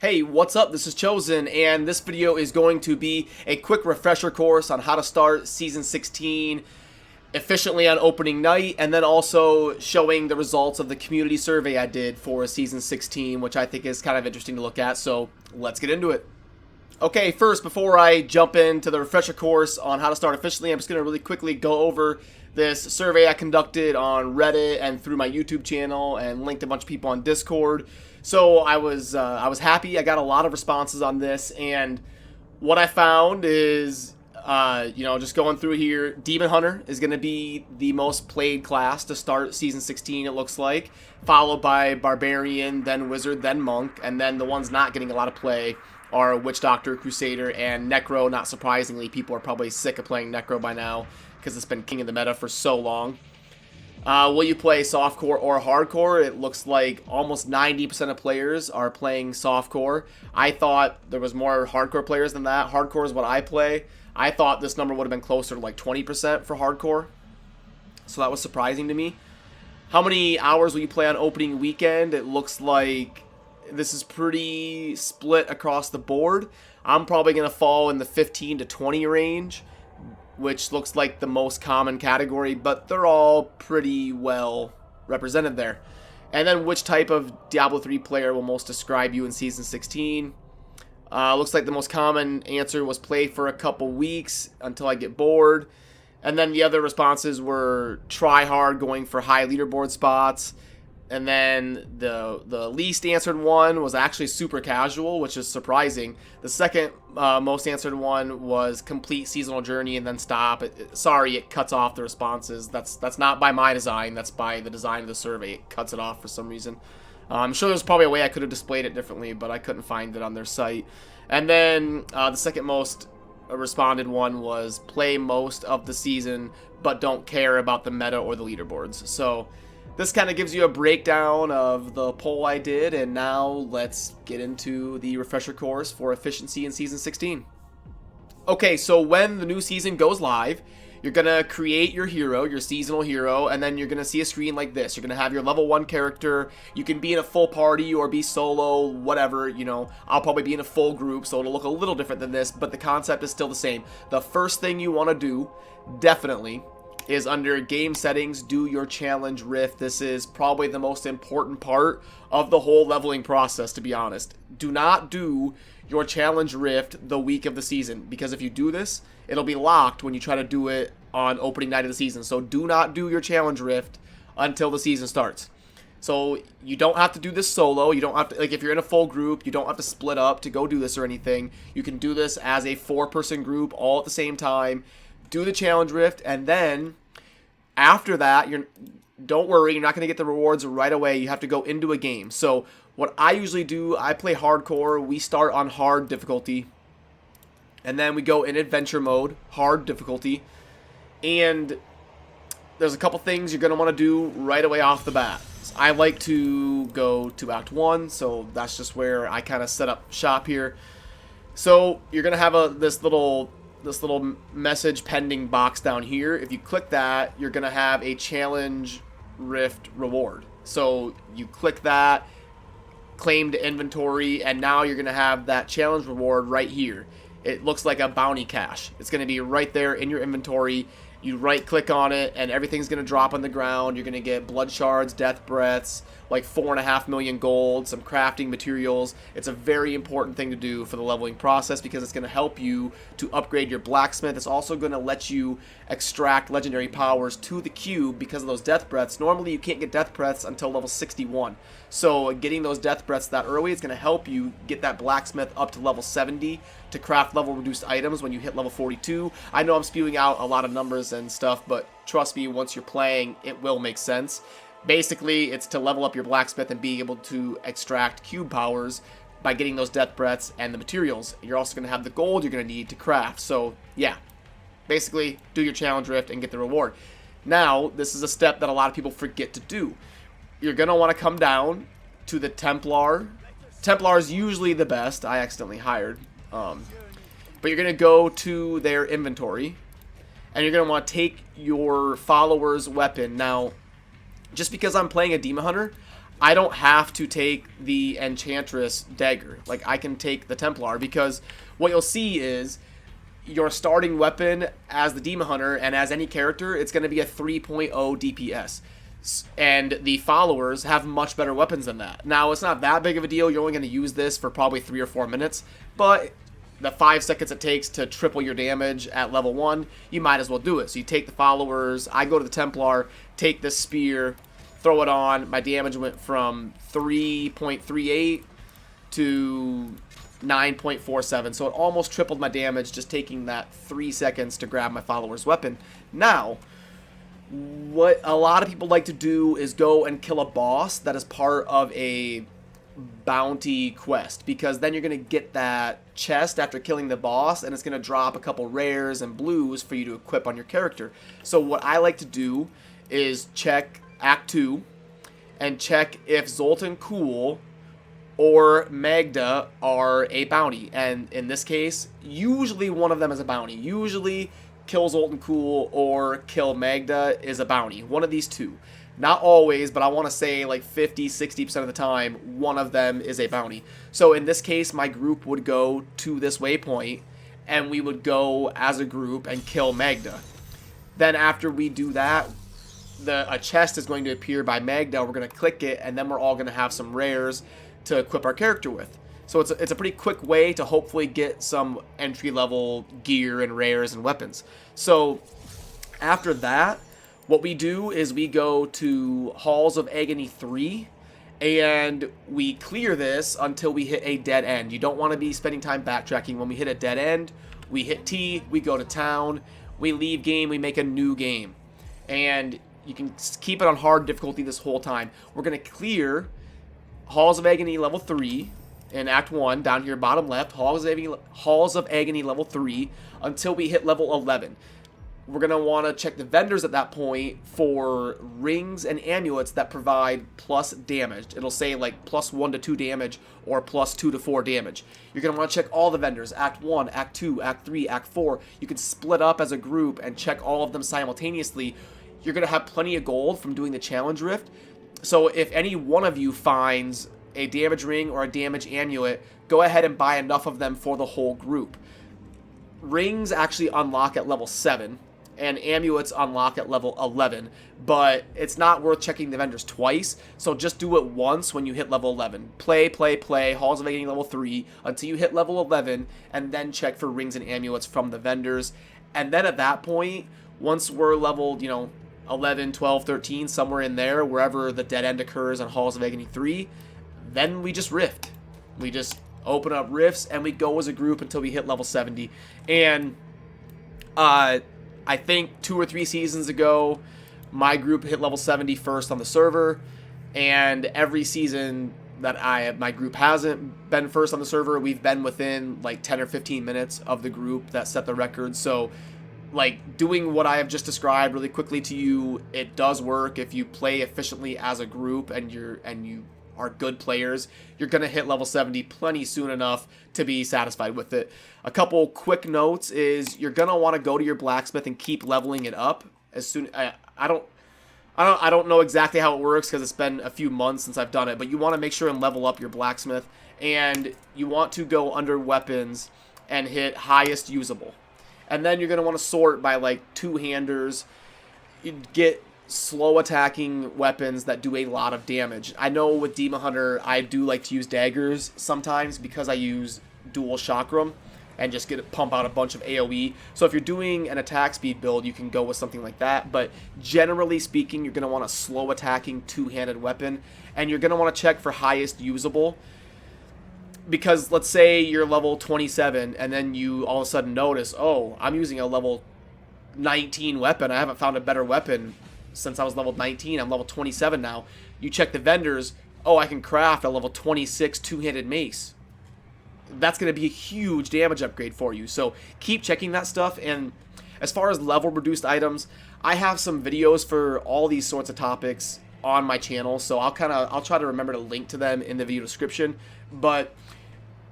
Hey, what's up? This is Chosen, and this video is going to be a quick refresher course on how to start Season 16 efficiently on opening night, and then also showing the results of the community survey I did for Season 16, which I think is kind of interesting to look at, so let's get into it. Okay, first, before I jump into the refresher course on how to start efficiently, I'm just going to really quickly go over this survey I conducted on Reddit and through my YouTube channel and linked a bunch of people on Discord. So I was happy. I got a lot of responses on this, and what I found is, just going through here, Demon Hunter is going to be the most played class to start Season 16, it looks like, followed by Barbarian, then Wizard, then Monk, and then the ones not getting a lot of play are Witch Doctor, Crusader, and Necro. Not surprisingly, people are probably sick of playing Necro by now because it's been king of the meta for so long. Will you play softcore or hardcore? It looks like almost 90% of players are playing softcore. I thought there was more hardcore players than that. Hardcore is what I play. I thought this number would have been closer to like 20% for hardcore. So that was surprising to me. How many hours will you play on opening weekend? It looks like this is pretty split across the board. I'm probably going to fall in the 15 to 20 range, which looks like the most common category, but they're all pretty well represented there. And then which type of Diablo 3 player will most describe you in Season 16? Looks like the most common answer was play for a couple weeks until I get bored. And then the other responses were try hard, going for high leaderboard spots. And then the least answered one was actually super casual, which is surprising. The second most answered one was complete seasonal journey and then stop. Sorry, it cuts off the responses. That's not by my design. That's by the design of the survey. It cuts it off for some reason. I'm sure there's probably a way I could have displayed it differently, but I couldn't find it on their site. And then the second most responded one was play most of the season, but don't care about the meta or the leaderboards. So this kind of gives you a breakdown of the poll I did, and now let's get into the refresher course for efficiency in Season 16. Okay, so when the new season goes live, you're going to create your hero, your seasonal hero, and then you're going to see a screen like this. You're going to have your level 1 character. You can be in a full party or be solo, whatever, I'll probably be in a full group, so it'll look a little different than this, but the concept is still the same. The first thing you want to do, definitely, is under game settings, do your challenge rift. This is probably the most important part of the whole leveling process, to be honest. Do not do your challenge rift the week of the season, because if you do this, it'll be locked when you try to do it on opening night of the season. So do not do your challenge rift until the season starts. So you don't have to do this solo. You don't have to, like, if you're in a full group, you don't have to split up to go do this or anything. You can do this as a 4-person group all at the same time. Do the challenge rift, and then after that, don't worry, you're not going to get the rewards right away. You have to go into a game. So what I usually do, I play hardcore. We start on hard difficulty, and then we go in adventure mode, hard difficulty, and there's a couple things you're going to want to do right away off the bat. So I like to go to Act 1, so that's just where I kind of set up shop here. So you're going to have this little message pending box down here. If you click that, you're going to have a challenge rift reward. So you click that, claim to inventory, and now you're going to have that challenge reward right here. It looks like a bounty cache. It's going to be right there in your inventory. You right click on it and everything's going to drop on the ground. You're going to get blood shards, death breaths, like 4.5 million gold, some crafting materials. It's a very important thing to do for the leveling process because it's going to help you to upgrade your blacksmith. It's also going to let you extract legendary powers to the cube because of those death breaths. Normally you can't get death breaths until level 61. So getting those death breaths that early is going to help you get that blacksmith up to level 70 to craft level reduced items when you hit level 42. I know I'm spewing out a lot of numbers and stuff, but trust me, once you're playing, it will make sense. Basically, it's to level up your blacksmith and be able to extract cube powers by getting those death breaths and the materials. You're also going to have the gold you're going to need to craft. So, yeah, basically, do your challenge rift and get the reward. Now, this is a step that a lot of people forget to do. You're going to want to come down to the Templar. Templar is usually the best. I accidentally hired. But you're going to go to their inventory, and you're going to want to take your follower's weapon. Now, just because I'm playing a Demon Hunter, I don't have to take the Enchantress dagger. Like, I can take the Templar, because what you'll see is your starting weapon as the Demon Hunter and as any character, it's going to be a 3.0 DPS. And the followers have much better weapons than that. Now, it's not that big of a deal. You're only going to use this for probably 3 or 4 minutes, but the 5 seconds it takes to triple your damage at level 1, you might as well do it. So you take the followers, I go to the Templar, take this spear, throw it on. My damage went from 3.38 to 9.47, so it almost tripled my damage just taking that 3 seconds to grab my follower's weapon. Now, what a lot of people like to do is go and kill a boss that is part of a bounty quest, because then you're going to get that chest after killing the boss, and it's going to drop a couple rares and blues for you to equip on your character. So what I like to do is check Act 2 and check if Zoltan Kulle or Magda are a bounty, and in this case, usually one of them is a bounty. Usually kill Zoltan Kulle or kill Magda is a bounty. One of these two. Not always, but I want to say like 50-60% of the time, one of them is a bounty. So in this case, my group would go to this waypoint, and we would go as a group and kill Magda. Then after we do that, a chest is going to appear by Magda. We're going to click it, and then we're all going to have some rares to equip our character with. So it's a pretty quick way to hopefully get some entry-level gear and rares and weapons. So after that, what we do is we go to Halls of Agony 3, and we clear this until we hit a dead end. You don't want to be spending time backtracking. When we hit a dead end, we hit T, we go to town, we leave game, we make a new game. And you can keep it on hard difficulty this whole time. We're going to clear Halls of Agony level 3 in Act 1, down here bottom left, Halls of Agony level 3, until we hit level 11. We're going to want to check the vendors at that point for rings and amulets that provide plus damage. It'll say like plus 1 to 2 damage or plus 2 to 4 damage. You're going to want to check all the vendors, Act 1, Act 2, Act 3, Act 4. You can split up as a group and check all of them simultaneously. You're going to have plenty of gold from doing the challenge rift. So if any one of you finds a damage ring or a damage amulet, go ahead and buy enough of them for the whole group. Rings actually unlock at level 7, and amulets unlock at level 11, but it's not worth checking the vendors twice, so just do it once when you hit level 11. Play, Halls of Agony level 3 until you hit level 11, and then check for rings and amulets from the vendors. And then at that point, once we're leveled, 11, 12, 13, somewhere in there, wherever the dead end occurs on Halls of Agony 3, then we just rift. We just open up rifts, and we go as a group until we hit level 70. And I think 2 or 3 seasons ago, my group hit level 70 first on the server, and every season that my group hasn't been first on the server, we've been within like 10 or 15 minutes of the group that set the record. So like doing what I have just described really quickly to you, it does work if you play efficiently as a group and you are good players. You're going to hit level 70 plenty soon enough to be satisfied with it. A couple quick notes is you're going to want to go to your blacksmith and keep leveling it up as soon. I don't know exactly how it works because it's been a few months since I've done it, but you want to make sure and level up your blacksmith, and you want to go under weapons and hit highest usable. And then you're going to want to sort by like two-handers. You get slow attacking weapons that do a lot of damage. I know with Demon Hunter, I do like to use daggers sometimes because I use dual chakram and just pump out a bunch of AoE. So if you're doing an attack speed build, you can go with something like that. But generally speaking, you're going to want a slow attacking two-handed weapon, and you're going to want to check for highest usable. Because let's say you're level 27 and then you all of a sudden notice, oh, I'm using a level 19 weapon. I haven't found a better weapon since I was level 19. I'm level 27 now. You check the vendors. Oh, I can craft a level 26 two-handed mace. That's going to be a huge damage upgrade for you. So keep checking that stuff. And as far as level reduced items, I have some videos for all these sorts of topics on my channel. So I'll try to remember to link to them in the video description. But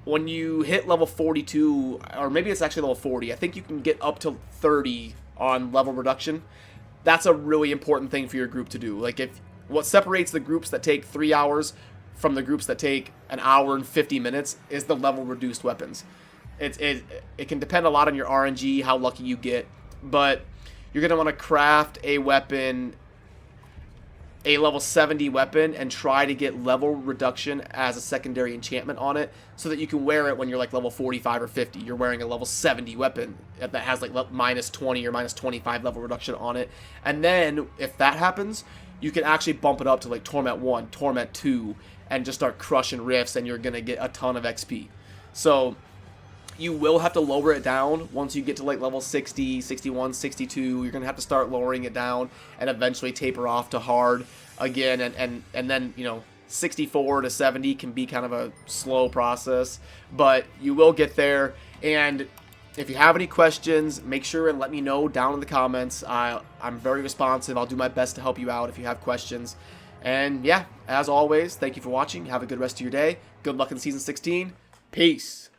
when you hit level 42, or maybe it's actually level 40, I think you can get up to 30 on level reduction. That's a really important thing for your group to do. Like if What separates the groups that take 3 hours from the groups that take an hour and 50 minutes is the level reduced weapons. It can depend a lot on your RNG, how lucky you get, but you're going to want to craft a weapon, a level 70 weapon, and try to get level reduction as a secondary enchantment on it so that you can wear it when you're like level 45 or 50. You're wearing a level 70 weapon that has like minus 20 or minus 25 level reduction on it. And then if that happens, you can actually bump it up to like Torment 1, Torment 2, and just start crushing rifts, and you're going to get a ton of XP. So you will have to lower it down once you get to like level 60, 61, 62. You're going to have to start lowering it down and eventually taper off to hard again. And then, you know, 64 to 70 can be kind of a slow process, but you will get there. And if you have any questions, make sure and let me know down in the comments. I'm very responsive. I'll do my best to help you out if you have questions. And yeah, as always, thank you for watching. Have a good rest of your day. Good luck in Season 16. Peace.